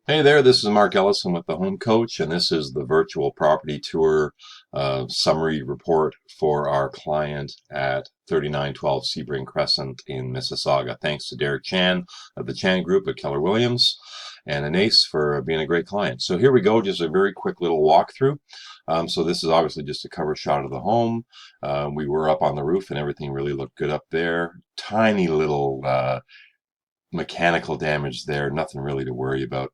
Hey there, this is Mark Ellison with the Home Coach, and this is the virtual property tour summary report for our client at 3912 Seebring Crescent in Mississauga. Thanks to Derek Chan of the Chan Group at Keller Williams and Anase for being a great client. So here we go, just a very quick little walkthrough. So this is obviously just a cover shot of the home. We were up on the roof and everything really looked good up there. Tiny little mechanical damage there, nothing really to worry about.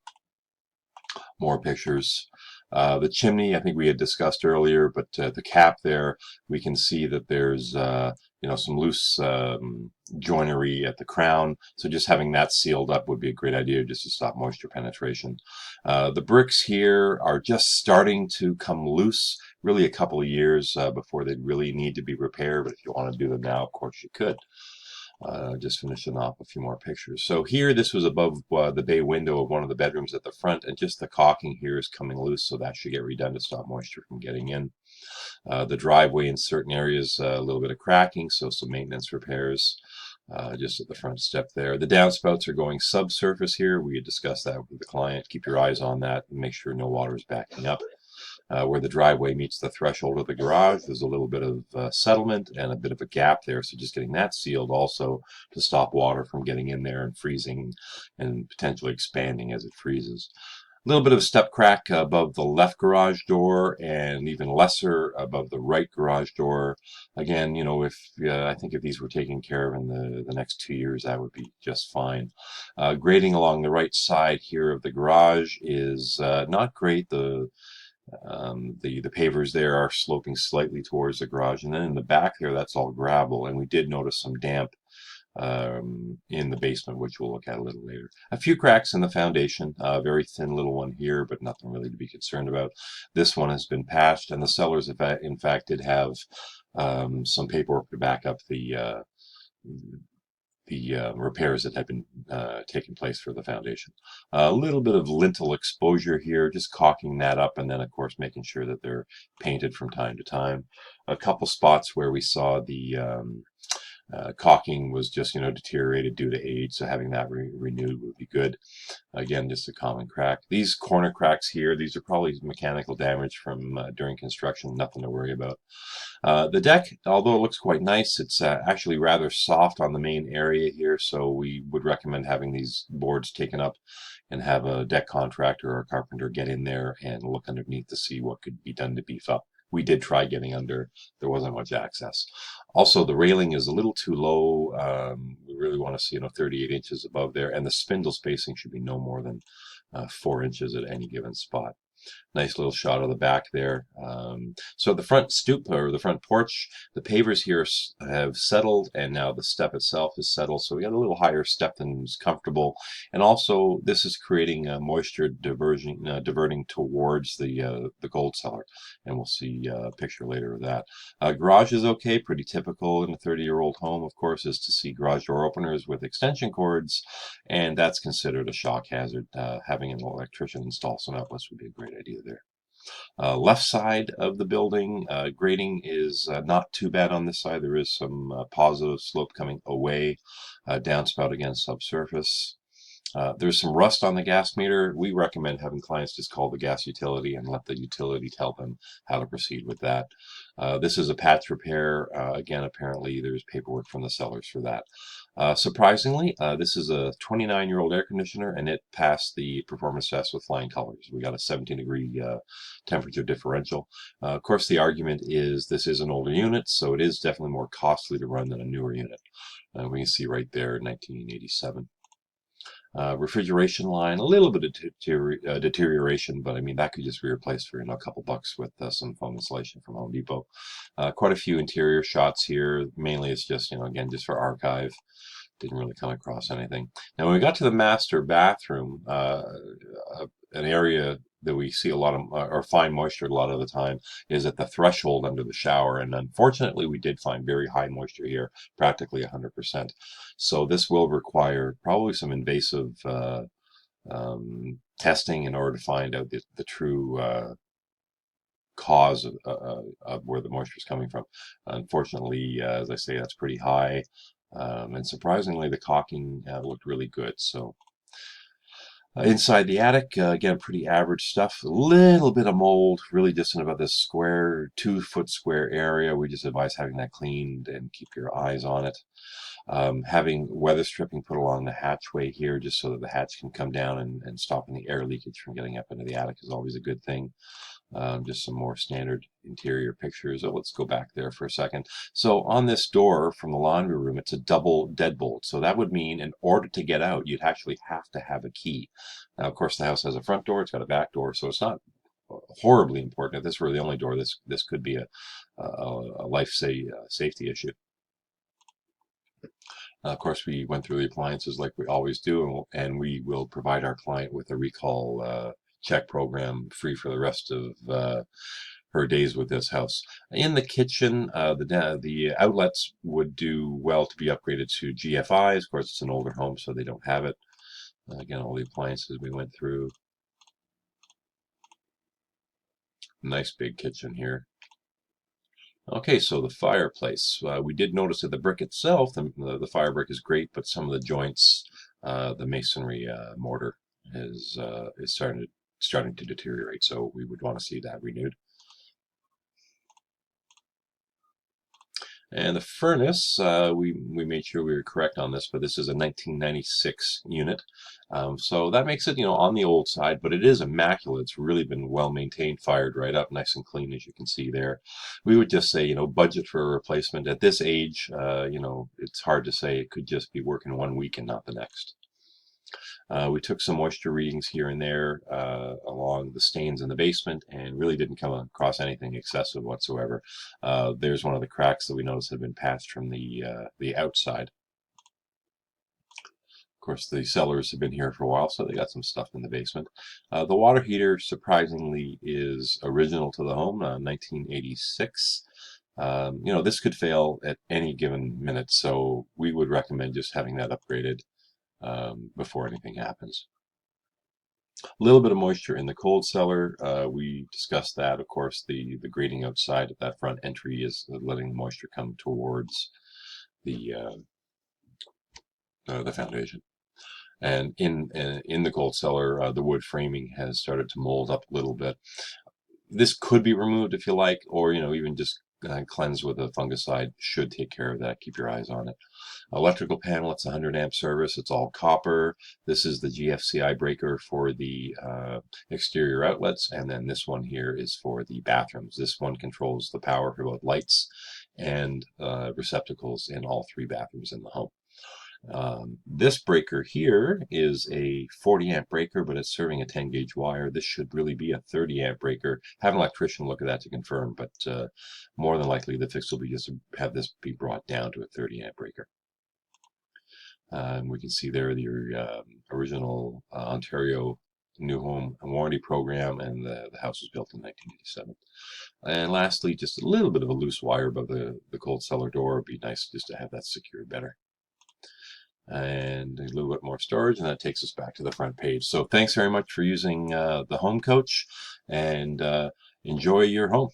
More pictures. The chimney, I think we had discussed earlier, but the cap there, we can see that there's some loose joinery at the crown. So just having that sealed up would be a great idea just to stop moisture penetration. The bricks here are just starting to come loose. Really a couple of years before they'd really need to be repaired, but if you want to do them now, of course you could. Just finishing off a few more pictures. So here, this was above the bay window of one of the bedrooms at the front, and just the caulking here is coming loose, so that should get redone to stop moisture from getting in. The driveway in certain areas, a little bit of cracking, so some maintenance repairs. Just at the front step there. The downspouts are going subsurface here. We had discussed that with the client. Keep your eyes on that and make sure no water is backing up. Where the driveway meets the threshold of the garage, there's a little bit of settlement and a bit of a gap there, so just getting that sealed also to stop water from getting in there and freezing and potentially expanding as it freezes. A little bit of step crack above the left garage door and even lesser above the right garage door. Again, if I think if these were taken care of in the next 2 years, that would be just fine. Grading along the right side here of the garage is not great. The pavers there are sloping slightly towards the garage, and then in the back there, that's all gravel, and we did notice some damp in the basement, which we'll look at a little later. A few cracks in the foundation, a very thin little one here, but nothing really to be concerned about. This one has been patched, and the sellers, in fact, did have some paperwork to back up the repairs that had been taking place for the foundation. A little bit of lintel exposure here, just caulking that up, and then of course making sure that they're painted from time to time. A couple spots where we saw the caulking was just deteriorated due to age, so having that renewed would be good. Again, just a common crack. These corner cracks here, these are probably mechanical damage from during construction, nothing to worry about. The deck, although it looks quite nice, it's actually rather soft on the main area here, so we would recommend having these boards taken up and have a deck contractor or a carpenter get in there and look underneath to see what could be done to beef up. We did try getting under, there wasn't much access. Also, the railing is a little too low. We really want to see 38 inches above there, and the spindle spacing should be no more than 4 inches at any given spot. Nice little shot of the back there. So the front stoop or the front porch, the pavers here have settled, and now the step itself is settled. So we got a little higher step than is comfortable, and also this is creating moisture diverting towards the gold cellar, and we'll see a picture later of that. Garage is okay, pretty typical in a 30-year-old home, of course, is to see garage door openers with extension cords, and that's considered a shock hazard. Having an electrician install some outlets would be a great idea there. Left side of the building, grading is not too bad on this side. There is some positive slope coming away. Downspout again, subsurface. There's some rust on the gas meter. We recommend having clients just call the gas utility and let the utility tell them how to proceed with that. This is a patch repair. Again, apparently there's paperwork from the sellers for that. Surprisingly, this is a 29-year-old air conditioner, and it passed the performance test with flying colors. We got a 17-degree temperature differential. Of course, the argument is this is an older unit, so it is definitely more costly to run than a newer unit. We can see right there, 1987. Refrigeration line, a little bit of deterioration, but I mean that could just be replaced for a couple bucks with some foam insulation from Home Depot. Quite a few interior shots here. Mainly it's just again just for archive. Didn't really come across anything. Now when we got to the master bathroom, an area that we see a lot of or find moisture a lot of the time is at the threshold under the shower, and unfortunately we did find very high moisture here, practically 100%. So this will require probably some invasive testing in order to find out the true cause of where the moisture is coming from. Unfortunately, as I say, that's pretty high, and surprisingly the caulking looked really good. So Inside the attic, again, pretty average stuff. A little bit of mold, really just in about this square, 2 foot square area. We just advise having that cleaned and keep your eyes on it. Having weather stripping put along the hatchway here just so that the hatch can come down and stopping the air leakage from getting up into the attic is always a good thing. Just some more standard interior pictures. Oh, let's go back there for a second. So on this door from the laundry room, it's a double deadbolt. So that would mean in order to get out, you'd actually have to have a key. Now, of course, the house has a front door, it's got a back door, so it's not horribly important. If this were the only door, this could be a safety issue. Of course, we went through the appliances like we always do, and we will provide our client with a recall check program free for the rest of her days with this house. In the kitchen, the outlets would do well to be upgraded to GFIs. Of course, it's an older home, so they don't have it. Again, all the appliances we went through. Nice big kitchen here. Okay, so the fireplace. We did notice that the brick itself, the fire brick is great, but some of the joints, the masonry mortar is starting to deteriorate. So we would want to see that renewed. And the furnace, we made sure we were correct on this, but this is a 1996 unit. So that makes it, on the old side, but it is immaculate. It's really been well maintained, fired right up, nice and clean, as you can see there. We would just say, budget for a replacement. At this age, it's hard to say. It could just be working 1 week and not the next. We took some moisture readings here and there along the stains in the basement and really didn't come across anything excessive whatsoever. There's one of the cracks that we noticed had been patched from the outside. Of course, the cellars have been here for a while, so they got some stuff in the basement. The water heater, surprisingly, is original to the home, 1986. This could fail at any given minute, so we would recommend just having that upgraded before anything happens. A little bit of moisture in the cold cellar. We discussed that. Of course, the grading outside of that front entry is letting the moisture come towards the foundation. And in the cold cellar, the wood framing has started to mold up a little bit. This could be removed if you like, or even just cleanse with a fungicide. Should take care of that. Keep your eyes on it. Electrical panel, it's 100 amp service. It's all copper. This is the GFCI breaker for the exterior outlets, and then this one here is for the bathrooms. This one controls the power for both lights and receptacles in all 3 bathrooms in the home. This breaker here is a 40 amp breaker, but it's serving a 10 gauge wire. This should really be a 30 amp breaker. Have an electrician look at that to confirm, but more than likely the fix will be just to have this be brought down to a 30 amp breaker. We can see there the original Ontario New Home Warranty Program, and the house was built in 1987. And lastly, just a little bit of a loose wire above the cold cellar door. It'd be nice just to have that secured better. And a little bit more storage, and that takes us back to the front page. So thanks very much for using the Home Coach, and enjoy your home.